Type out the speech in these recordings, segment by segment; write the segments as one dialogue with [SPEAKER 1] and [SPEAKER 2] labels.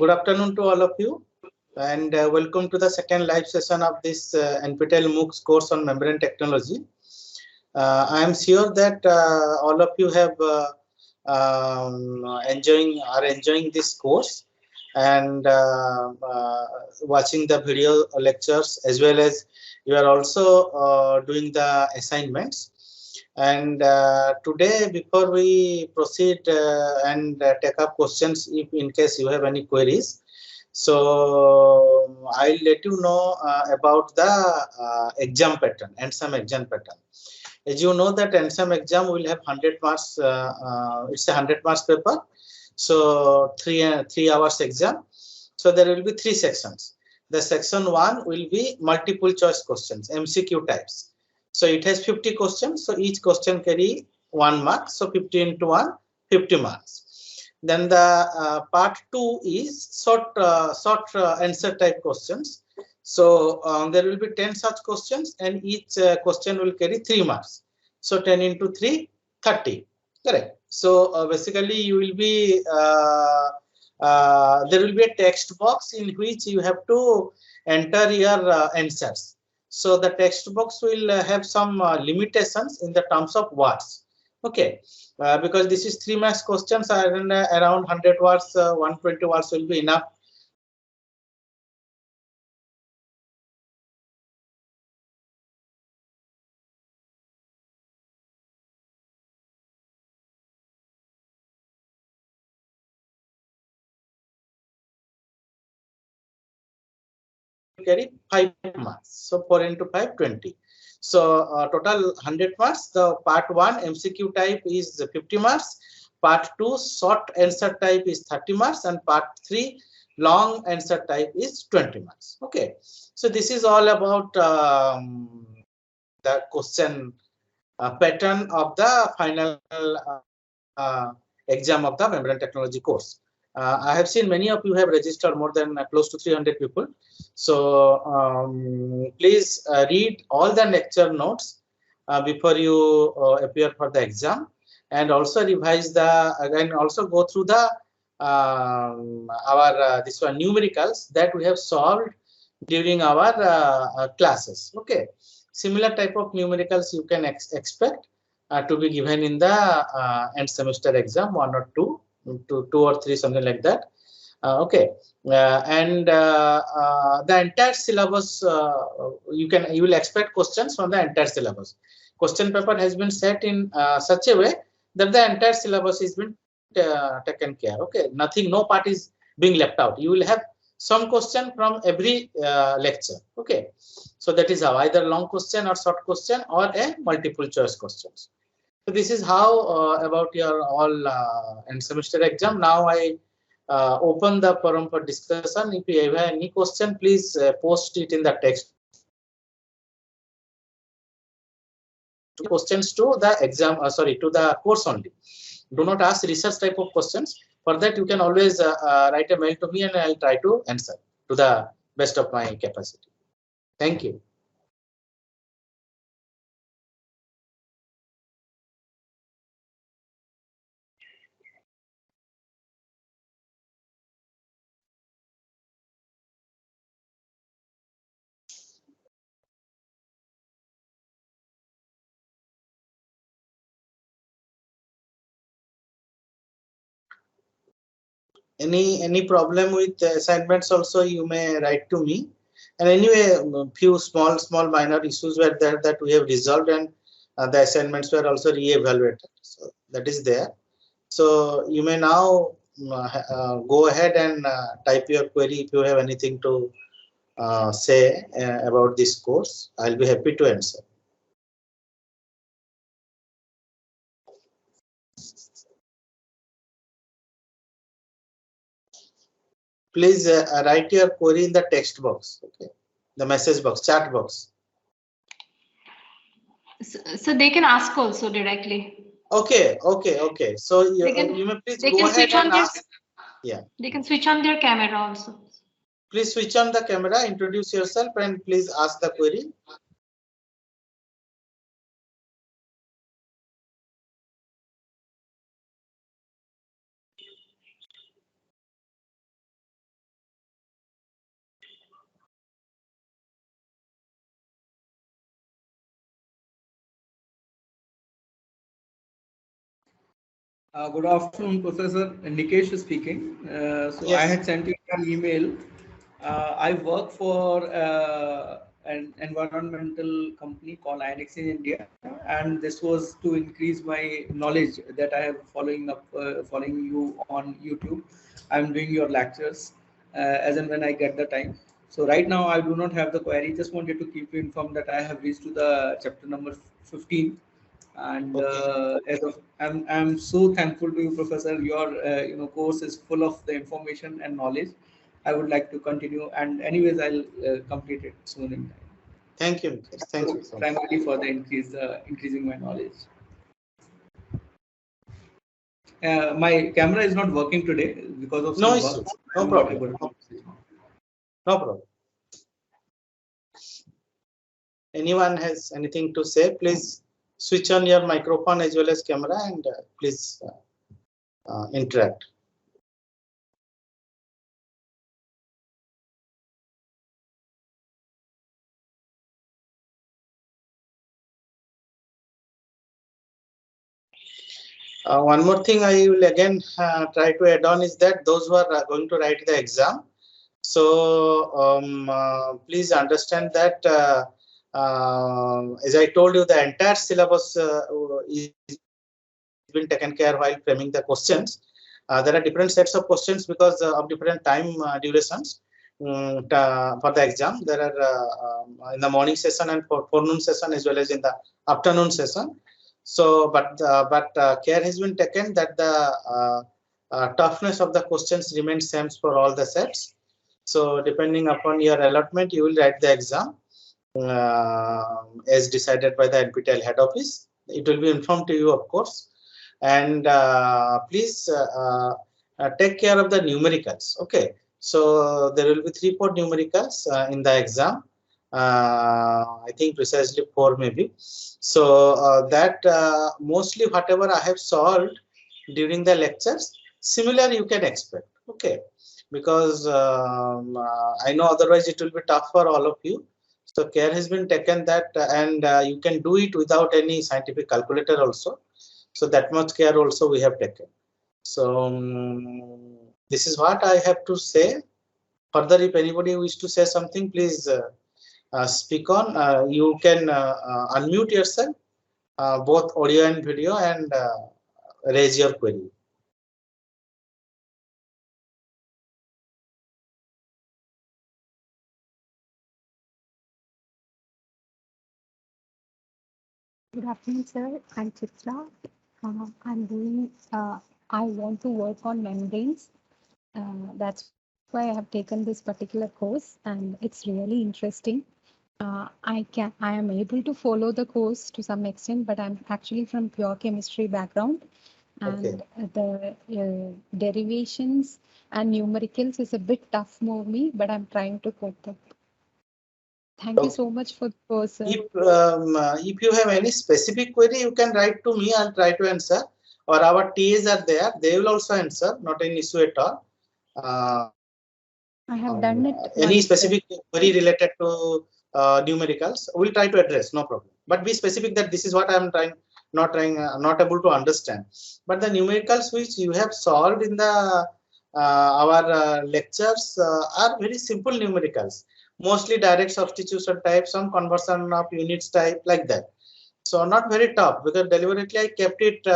[SPEAKER 1] Good afternoon to all of you, and welcome to the second live session of this NPTEL MOOCs course on membrane technology. I am sure that all of you have are enjoying this course and watching the video lectures, as well as you are also doing the assignments. And today, before we proceed and take up questions, if in case you have any queries, so I'll let you know about the exam pattern and some exam pattern. As you know that NSAM exam will have 100 marks. It's a 100 marks paper. So 3 hours exam. So there will be 3 sections. The section 1 will be multiple choice questions, MCQ types. So it has 50 questions. So each question carry 1 mark. So 50 into 1, 50 marks. Then the part 2 is short answer type questions. So there will be 10 such questions, and each question will carry 3 marks. So 10 into 3, 30. Correct. So basically you will be there will be a text box in which you have to enter your answers. So the text box will have some limitations in the terms of words. Okay, because this is 3 marks questions, and around 100 words, 120 words will be enough. Carry 5 marks. So 4 into 5, 20. So total 100 marks. The part 1 MCQ type is 50 marks. Part 2 short answer type is 30 marks, and part 3 long answer type is 20 marks. Okay. So this is all about the question pattern of the final exam of the membrane technology course. I have seen many of you have registered, more than close to 300 people. So please read all the lecture notes before you appear for the exam, and also revise the again. Also go through the our this one numericals that we have solved during our classes. Okay, similar type of numericals you can expect to be given in the end semester exam, 1 or 2, 2 or 3, something like that. Okay, and the entire syllabus you will expect questions from the entire syllabus. Question paper has been set in such a way that the entire syllabus is been taken care. Okay, nothing, no part is being left out. You will have some question from every lecture. Okay, so that is how, either long question or short question or a multiple choice questions. So this is how about your all end semester exam. Now I open the forum for discussion. If you have any question, please post it in the text. Questions to the exam, to the course only. Do not ask research type of questions. For that, you can always write a mail to me, and I'll try to answer to the best of my capacity. Thank you. Any problem with assignments also, you may write to me. And anyway, few small minor issues were there that we have resolved, and the assignments were also re-evaluated. So that is there. So you may now go ahead and type your query if you have anything to say about this course. I'll be happy to answer. Please write your query in the text box, okay, the message box, chat box.
[SPEAKER 2] So they can ask also directly.
[SPEAKER 1] Okay. So you may please go ahead and ask. Yeah.
[SPEAKER 2] They can switch on their camera also.
[SPEAKER 1] Please switch on the camera, introduce yourself, and please ask the query.
[SPEAKER 3] Good afternoon, Professor. Nikesh speaking. So I
[SPEAKER 1] Yes.
[SPEAKER 3] had sent you an email. I work for an environmental company called INX in India, and this was to increase my knowledge that I have following you on YouTube. I'm doing your lectures as and when I get the time. So right now I do not have the query. Just wanted to keep you informed that I have reached to the chapter number 15, and
[SPEAKER 1] Okay.
[SPEAKER 3] I'm so thankful to you, Professor. Your course is full of the information and knowledge. I would like to continue, and anyways I'll complete it soon in time.
[SPEAKER 1] Thank you, Mukesh. Thank you
[SPEAKER 3] So
[SPEAKER 1] so much.
[SPEAKER 3] primarily for the increasing my knowledge. My camera is not working today because of
[SPEAKER 1] No
[SPEAKER 3] some work.
[SPEAKER 1] issues. No
[SPEAKER 3] I'm not
[SPEAKER 1] problem.
[SPEAKER 3] able
[SPEAKER 1] No,
[SPEAKER 3] to.
[SPEAKER 1] no problem. Anyone has anything to say, please switch on your microphone as well as camera and please interact. One more thing I will again try to add on is that those who are going to write the exam, so please understand that as I told you, the entire syllabus is been taken care while framing the questions. There are different sets of questions because of different time durations for the exam. There are in the morning session and forenoon session as well as in the afternoon session. So, but care has been taken that the toughness of the questions remains same for all the sets. So, depending upon your allotment, you will write the exam as decided by the NPTEL head office. It will be informed to you, of course, and please take care of the numericals. Okay, so there will be 3-4 numericals in the exam. I think precisely 4 maybe. So that mostly whatever I have solved during the lectures, similar you can expect. Okay, because I know otherwise it will be tough for all of you. So care has been taken that, and you can do it without any scientific calculator also. So that much care also we have taken. So this is what I have to say. Further, if anybody wish to say something, please speak on. You can unmute yourself, both audio and video, and raise your query.
[SPEAKER 4] Good afternoon, sir. I'm Chitra. I'm doing, I want to work on membranes. That's why I have taken this particular course, and it's really interesting. I am able to follow the course to some extent, but I'm actually from pure chemistry background,
[SPEAKER 1] Okay.
[SPEAKER 4] and the derivations and numericals is a bit tough for me, but I'm trying to cope up. Thank you
[SPEAKER 1] Okay.
[SPEAKER 4] so much for the course, sir.
[SPEAKER 1] If you have any specific query, you can write to me. I'll try to answer. Or our TAs are there; they will also answer. Not an issue at all.
[SPEAKER 4] I have done it
[SPEAKER 1] Any
[SPEAKER 4] once,
[SPEAKER 1] specific
[SPEAKER 4] sir.
[SPEAKER 1] query related to numericals, we'll try to address, no problem. But be specific that this is what I'm not able to understand. But the numericals which you have solved in the our lectures are very simple numericals, mostly direct substitution type, some conversion of units type, like that. So not very tough, because deliberately I kept it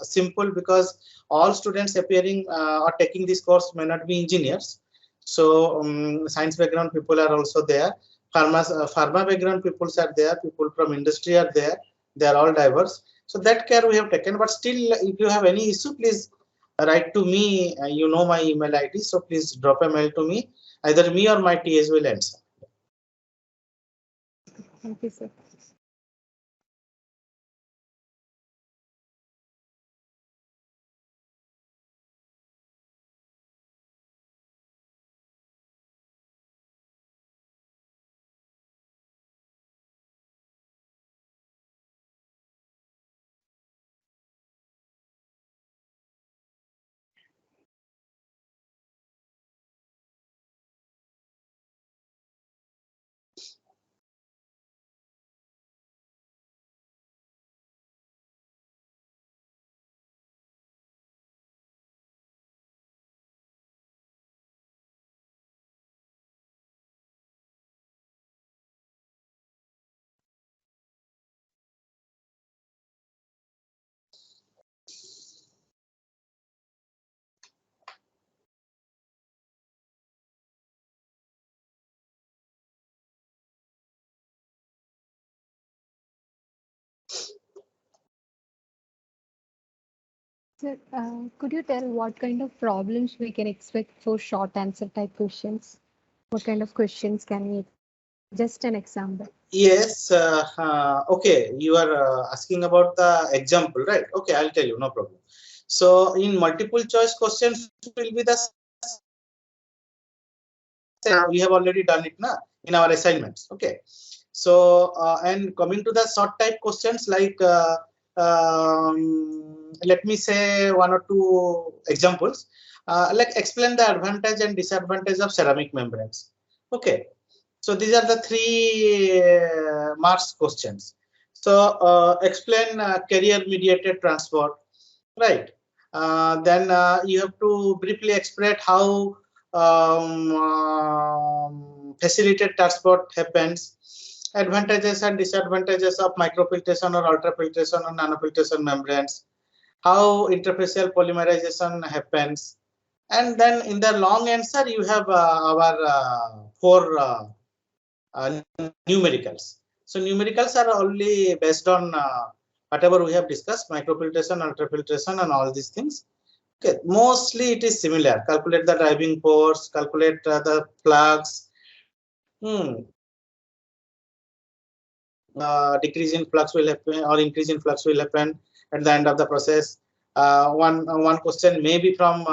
[SPEAKER 1] simple, because all students appearing or taking this course may not be engineers. So science background people are also there. Pharma background people are there. People from industry are there. They are all diverse. So that care we have taken. But still, if you have any issue, please write to me. You know my email ID. So please drop a mail to me. Either me or my TAs will answer.
[SPEAKER 4] Thank you, sir. Sir, could you tell what kind of problems we can expect for short answer type questions? What kind of questions can we, just an example?
[SPEAKER 1] Yes, okay, you are asking about the example, right? Okay, I'll tell you, no problem. So in multiple choice questions will be the same. We have already done it na, in our assignments. Okay. So and coming to the short type questions, like let me say one or two examples. Like explain the advantage and disadvantage of ceramic membranes. Okay. So these are the three marks questions. So explain carrier mediated transport, right? Then you have to briefly explain how facilitated transport happens, advantages and disadvantages of microfiltration or ultrafiltration or nanofiltration membranes, how interfacial polymerization happens, and then in the long answer you have our four numericals. So numericals are only based on whatever we have discussed, microfiltration, ultrafiltration, and all these things. Okay, mostly it is similar. Calculate the driving force, calculate the flux. Decrease in flux will happen or increase in flux will happen at the end of the process. One question may be from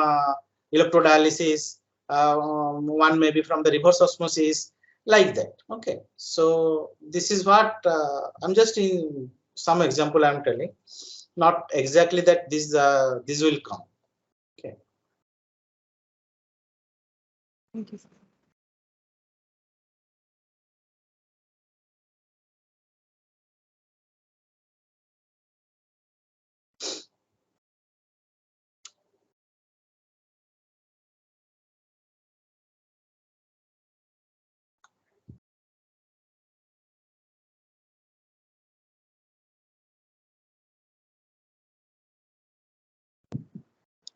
[SPEAKER 1] electrodialysis, one may be from the reverse osmosis, like that. Okay, so this is what I'm just in some example I'm telling, not exactly that this will come. Okay.
[SPEAKER 4] Thank you, sir.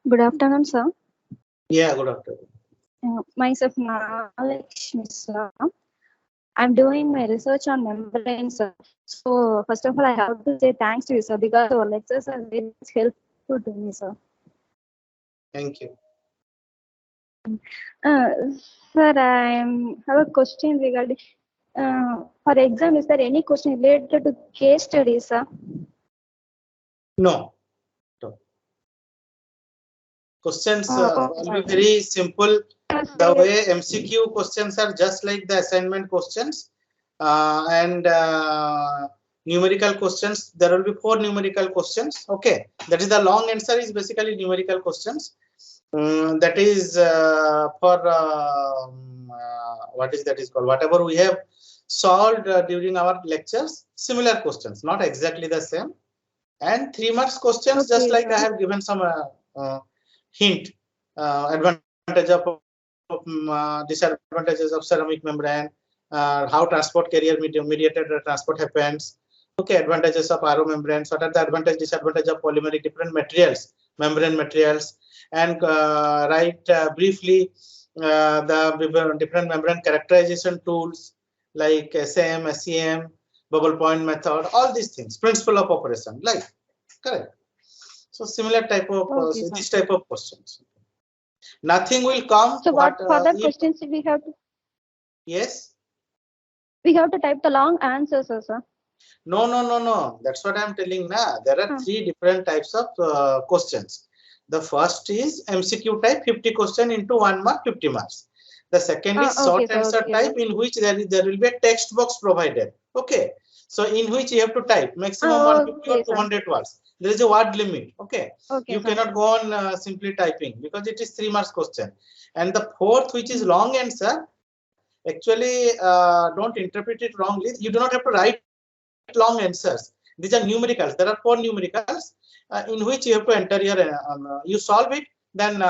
[SPEAKER 5] Good afternoon, sir.
[SPEAKER 1] Yeah, good afternoon.
[SPEAKER 5] Myself, Mahalakshmi, sir. I'm doing my research on membranes, sir. So, first of all, I have to say thanks to you, sir, because your lectures are very helpful to me, sir.
[SPEAKER 1] Thank you.
[SPEAKER 5] Uh, Sir, I have a question regarding for exam. Is there any question related to case studies, sir?
[SPEAKER 1] No. Questions will be
[SPEAKER 5] Okay.
[SPEAKER 1] very simple. The
[SPEAKER 5] Sir.
[SPEAKER 1] way MCQ questions are just like the assignment questions, and numerical questions. There will be four numerical questions. Okay, that is the long answer is basically numerical questions. That is for what is that is called, whatever we have solved during our lectures. Similar questions, not exactly the same. And 3 marks questions,
[SPEAKER 5] Okay,
[SPEAKER 1] just like
[SPEAKER 5] sir.
[SPEAKER 1] I have given some hint, advantage of disadvantages of ceramic membrane, how transport carrier mediated transport happens. Okay, advantages of RO membranes. What are the advantage, disadvantage of polymeric different materials, membrane materials, and write briefly the different membrane characterization tools like SAM, SEM, bubble point method, all these things, principle of operation, like correct. So similar type of
[SPEAKER 5] Okay,
[SPEAKER 1] so
[SPEAKER 5] sir.
[SPEAKER 1] this type of questions. Nothing will come.
[SPEAKER 5] So, what further
[SPEAKER 1] If
[SPEAKER 5] questions we have to?
[SPEAKER 1] yes.
[SPEAKER 5] We have to type the long answers, sir.
[SPEAKER 1] No. That's what I'm telling now. There are three different types of questions. The first is MCQ type, 50 question into 1 mark, 50 marks. The second is
[SPEAKER 5] Okay,
[SPEAKER 1] short
[SPEAKER 5] sir.
[SPEAKER 1] answer
[SPEAKER 5] Okay,
[SPEAKER 1] type,
[SPEAKER 5] sir.
[SPEAKER 1] in which there will be a text box provided. Okay. So in which you have to type maximum 150 or
[SPEAKER 5] Okay, sir.
[SPEAKER 1] 200 words. There is a word limit. Okay.
[SPEAKER 5] Okay,
[SPEAKER 1] You
[SPEAKER 5] sir.
[SPEAKER 1] cannot go on simply typing because it is 3 marks question. And the fourth, which is long answer, actually don't interpret it wrongly. You do not have to write long answers. These are numericals. There are four numericals in which you have to enter your you solve it. Then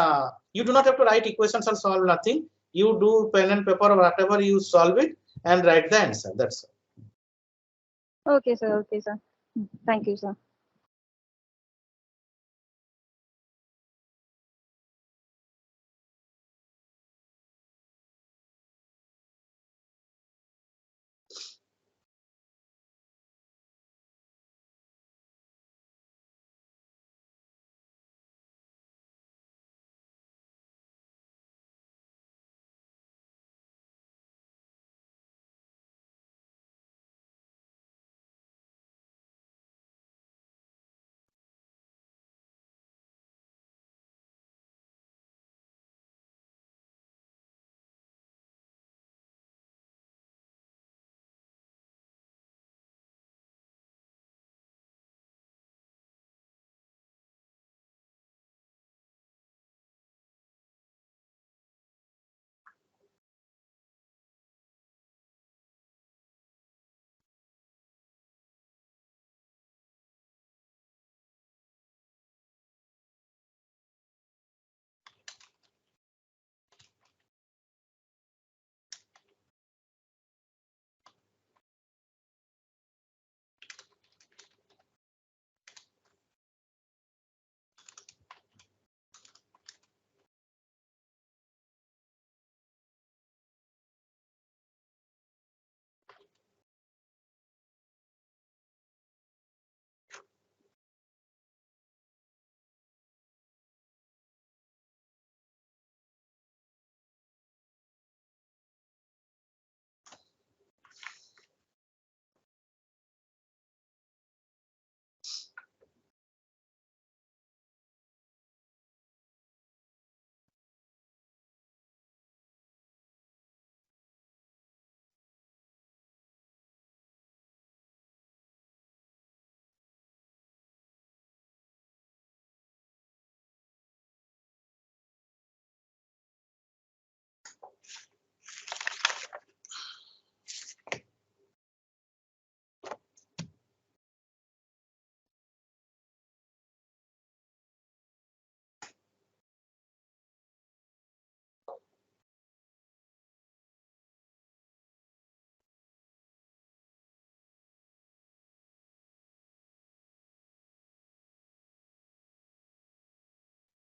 [SPEAKER 1] you do not have to write equations or solve nothing. You do pen and paper or whatever, you solve it and write the answer. That's all.
[SPEAKER 5] Okay, sir. Okay, sir. Thank you, sir.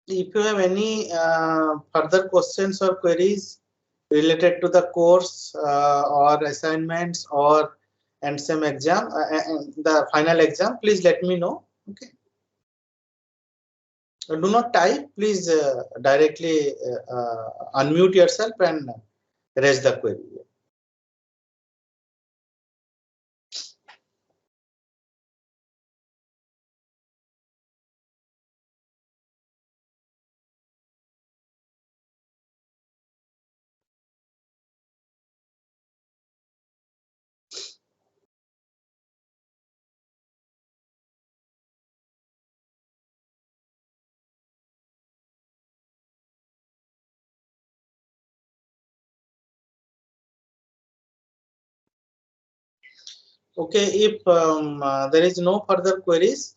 [SPEAKER 1] if you have any further questions or queries related to the course or assignments or and some exam, the final exam, please let me know. Okay. Do not type. Please directly unmute yourself and raise the query. Okay, if there is no further queries,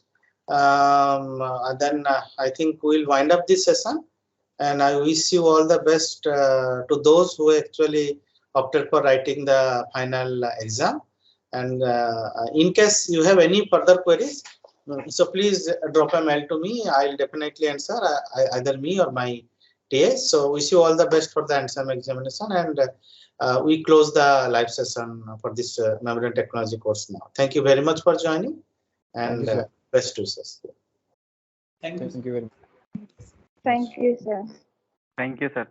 [SPEAKER 1] then I think we'll wind up this session. And I wish you all the best to those who actually opted for writing the final exam. And in case you have any further queries, so please drop a mail to me. I'll definitely answer, either me or my TA. So wish you all the best for the exam examination, and we close the live session for this memory and technology course now. Thank you very much for joining, and best wishes.
[SPEAKER 3] Thank you.
[SPEAKER 6] Thank you very much.
[SPEAKER 5] Thank you, sir.
[SPEAKER 7] Thank you, sir.